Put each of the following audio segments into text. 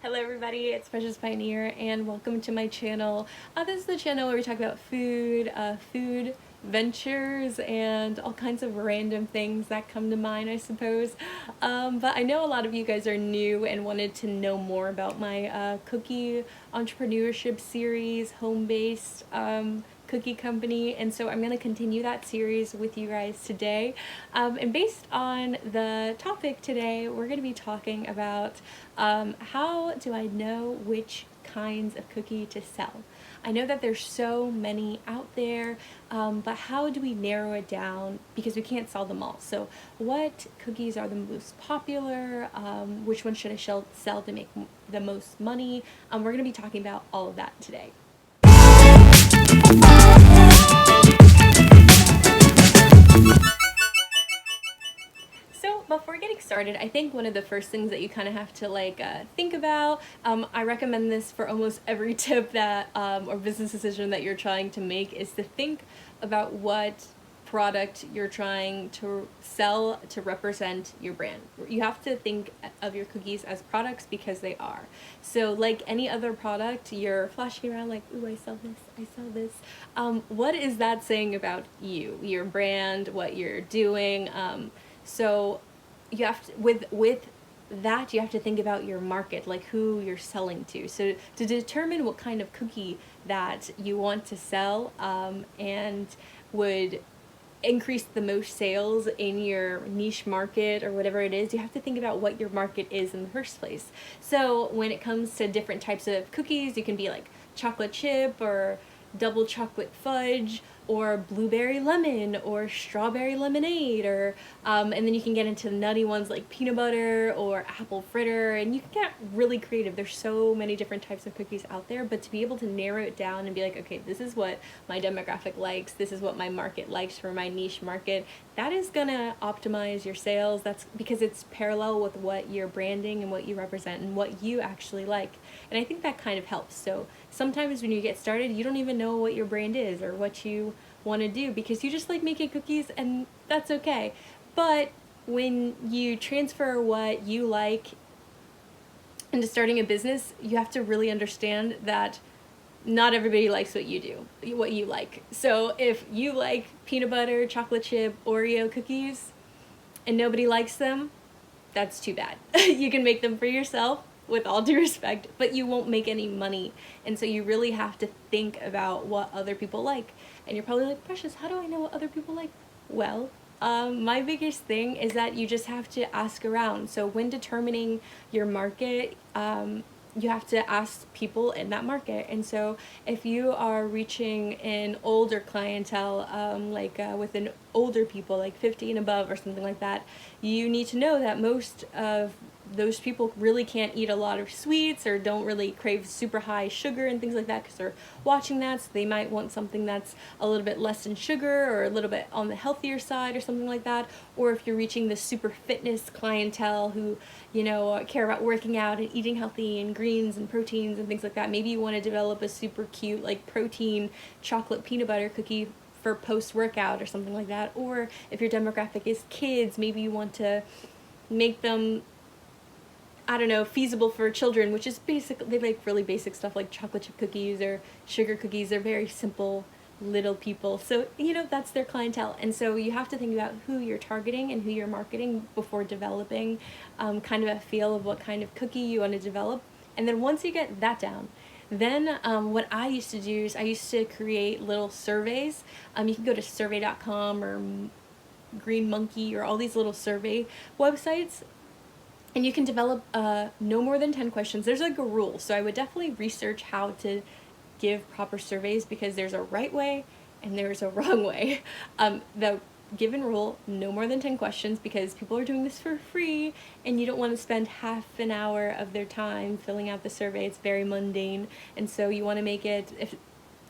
Hello everybody, it's Precious Pioneer and welcome to my channel. This is the channel where we talk about food, food ventures, and all kinds of random things that come to mind, I suppose. But I know a lot of you guys are new and wanted to know more about my cookie entrepreneurship series, home-based cookie company, and so I'm going to continue that series with you guys today. And based on the topic today, we're going to be talking about how do I know which kinds of cookie to sell. I know that there's so many out there, but how do we narrow it down, because we can't sell them all. So what cookies are the most popular, which one should I sell to make the most money? We're going to be talking about all of that today. So before getting started, I think one of the first things that you kind of have to think about, I recommend this for almost every tip that or business decision that you're trying to make, is to think about what product you're trying to sell to represent your brand. You have to think of your cookies as products because they are. So like any other product, you're flashing around like, ooh, I sell this, I sell this. What is that saying about you, your brand, what you're doing? So you have to, with that, you have to think about your market, like who you're selling to. So to determine what kind of cookie that you want to sell and would increase the most sales in your niche market or whatever it is, you have to think about what your market is in the first place. So when it comes to different types of cookies, you can be like chocolate chip or double chocolate fudge or blueberry lemon or strawberry lemonade, or and then you can get into nutty ones like peanut butter or apple fritter, and you can get really creative. There's so many different types of cookies out there, but to be able to narrow it down and be like, okay, this is what my demographic likes, this is what my market likes for my niche market, that is gonna optimize your sales. That's because it's parallel with what you're branding and what you represent and what you actually like. And I think that kind of helps. So sometimes when you get started, you don't even know what your brand is or what you want to do because you just like making cookies, and that's okay. But when you transfer what you like into starting a business, you have to really understand that not everybody likes what you do, what you like. So if you like peanut butter, chocolate chip, Oreo cookies, and nobody likes them, that's too bad. You can make them for yourself, with all due respect, but you won't make any money. And so you really have to think about what other people like. And you're probably like, Precious, how do I know what other people like? Well, my biggest thing is that you just have to ask around. So when determining your market, you have to ask people in that market. And so if you are reaching an older clientele, with older people, like 50 and above or something like that, you need to know that most of those people really can't eat a lot of sweets or don't really crave super high sugar and things like that because they're watching that, so they might want something that's a little bit less in sugar or a little bit on the healthier side or something like that. Or if you're reaching the super fitness clientele who, care about working out and eating healthy and greens and proteins and things like that, maybe you want to develop a super cute like protein chocolate peanut butter cookie for post-workout or something like that. Or if your demographic is kids, maybe you want to make them, I don't know, feasible for children, which is they like really basic stuff like chocolate chip cookies or sugar cookies. They're very simple little people. So, that's their clientele. And so you have to think about who you're targeting and who you're marketing before developing kind of a feel of what kind of cookie you want to develop. And then once you get that down, then what I used to do is I used to create little surveys. You can go to survey.com or Green Monkey or all these little survey websites, and you can develop no more than 10 questions. There's like a rule, so I would definitely research how to give proper surveys because there's a right way and there's a wrong way. The given rule, no more than 10 questions, because people are doing this for free and you don't want to spend half an hour of their time filling out the survey. It's very mundane, and so you want to make it,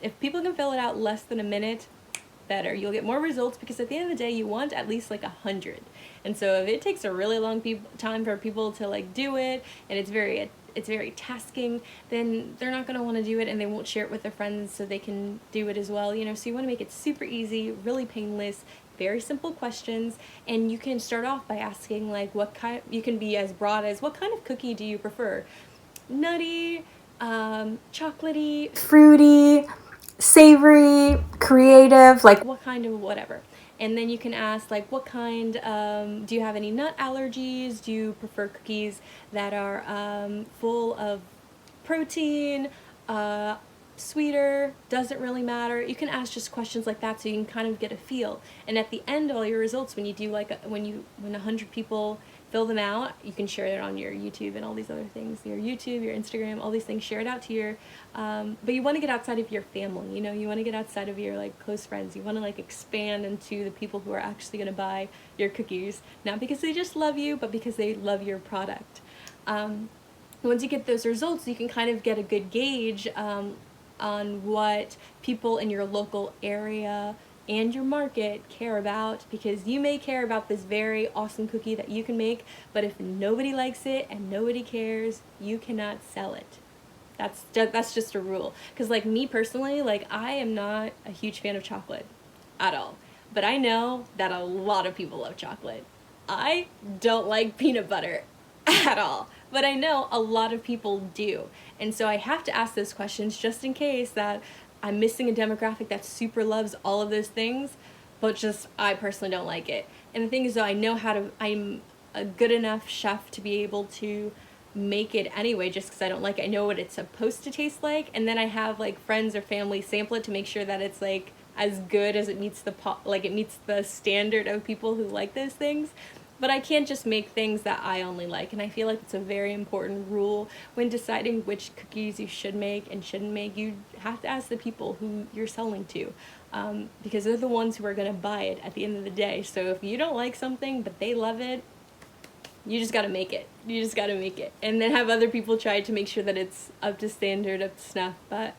if people can fill it out less than a minute, better. You'll get more results because at the end of the day you want at least like 100. And so if it takes a really long time for people to like do it, and it's very tasking, then they're not going to want to do it and they won't share it with their friends so they can do it as well. So you want to make it super easy, really painless, very simple questions. And you can start off by asking like you can be as broad as, what kind of cookie do you prefer? nutty, chocolatey, fruity, savory, creative, like what kind of whatever. And then you can ask, like, what kind, do you have any nut allergies? Do you prefer cookies that are full of protein, sweeter? Doesn't really matter. You can ask just questions like that so you can kind of get a feel. And at the end of all your results, when you do like when 100 people fill them out, you can share it on your YouTube and all these other things. Your YouTube, your Instagram, all these things. Share it out to your, but you want to get outside of your family. You know, you want to get outside of your like close friends. You want to like expand into the people who are actually going to buy your cookies, not because they just love you, but because they love your product. Once you get those results, you can kind of get a good gauge on what people in your local area and your market care about, because you may care about this very awesome cookie that you can make, but if nobody likes it and nobody cares, you cannot sell it. That's just a rule. Because like me personally, like I am not a huge fan of chocolate at all, but I know that a lot of people love chocolate. I don't like peanut butter at all, but I know a lot of people do. And so I have to ask those questions just in case that I'm missing a demographic that super loves all of those things, but just I personally don't like it. And the thing is though, I'm a good enough chef to be able to make it anyway just because I don't like it. I know what it's supposed to taste like, and then I have like friends or family sample it to make sure that it's like as good as it meets it meets the standard of people who like those things. But I can't just make things that I only like, and I feel like it's a very important rule when deciding which cookies you should make and shouldn't make. You have to ask the people who you're selling to, because they're the ones who are going to buy it at the end of the day. So if you don't like something but they love it, you just gotta make it. You just gotta make it. And then have other people try to make sure that it's up to standard, up to snuff. But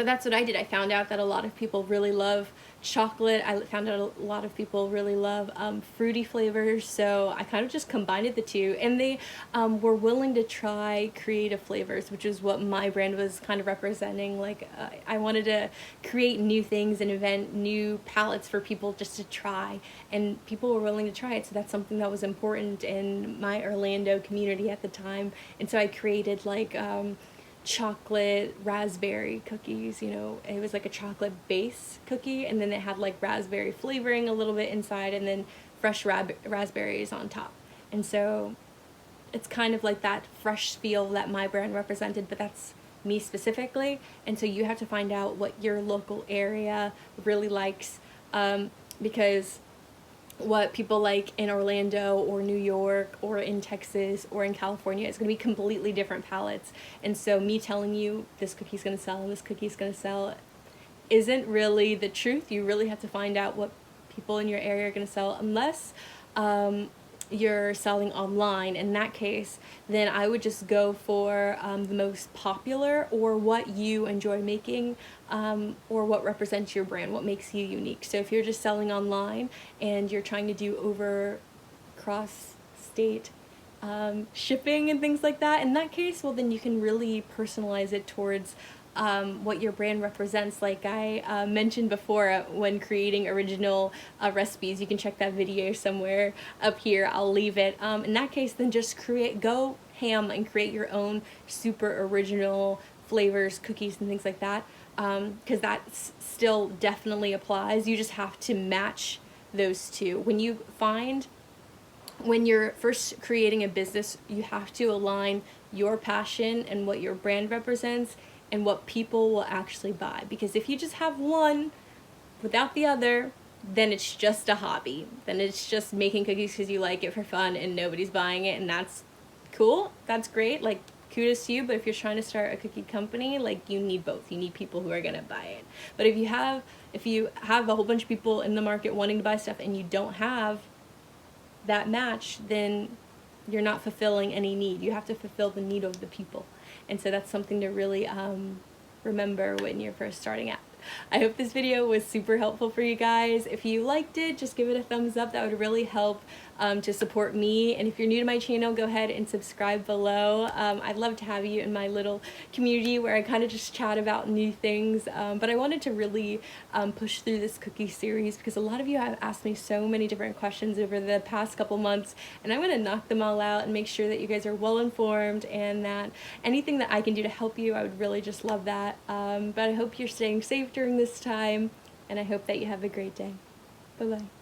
that's what I did. I found out that a lot of people really love chocolate. I found out a lot of people really love fruity flavors, so I kind of just combined the two, and they were willing to try creative flavors, which is what my brand was kind of representing. Like I wanted to create new things and invent new palettes for people just to try, and people were willing to try it, so that's something that was important in my Orlando community at the time. And so I created like chocolate raspberry cookies. You know, it was like a chocolate base cookie, and then it had like raspberry flavoring a little bit inside, and then fresh raspberries on top. And so it's kind of like that fresh feel that my brand represented, but that's me specifically. And so you have to find out what your local area really likes, because what people like in Orlando or New York or in Texas or in California is going to be completely different palettes. And so me telling you this cookie's going to sell and this cookie's going to sell isn't really the truth. You really have to find out what people in your area are going to sell, unless you're selling online. In that case, then I would just go for the most popular, or what you enjoy making, or what represents your brand, what makes you unique. So if you're just selling online and you're trying to do over cross-state shipping and things like that, in that case, well, then you can really personalize it towards what your brand represents. Like I mentioned before, when creating original recipes, you can check that video somewhere up here. I'll leave it. In that case, then just go ham and create your own super original flavors, cookies, and things like that, because that still definitely applies. You just have to match those two. When you're first creating a business, you have to align your passion and what your brand represents and what people will actually buy. Because if you just have one without the other, then it's just a hobby. Then it's just making cookies because you like it for fun and nobody's buying it, and that's cool. That's great. Like, kudos to you. But if you're trying to start a cookie company, like, you need both. You need people who are gonna buy it. But if you have a whole bunch of people in the market wanting to buy stuff and you don't have that match, then you're not fulfilling any need. You have to fulfill the need of the people. And so that's something to really remember when you're first starting out. I hope this video was super helpful for you guys. If you liked it, just give it a thumbs up. That would really help to support me. And if you're new to my channel, go ahead and subscribe below. I'd love to have you in my little community where I kind of just chat about new things. But I wanted to really push through this cookie series because a lot of you have asked me so many different questions over the past couple months, and I'm going to knock them all out and make sure that you guys are well informed, and that anything that I can do to help you, I would really just love that. But I hope you're staying safe during this time, and I hope that you have a great day. Bye-bye.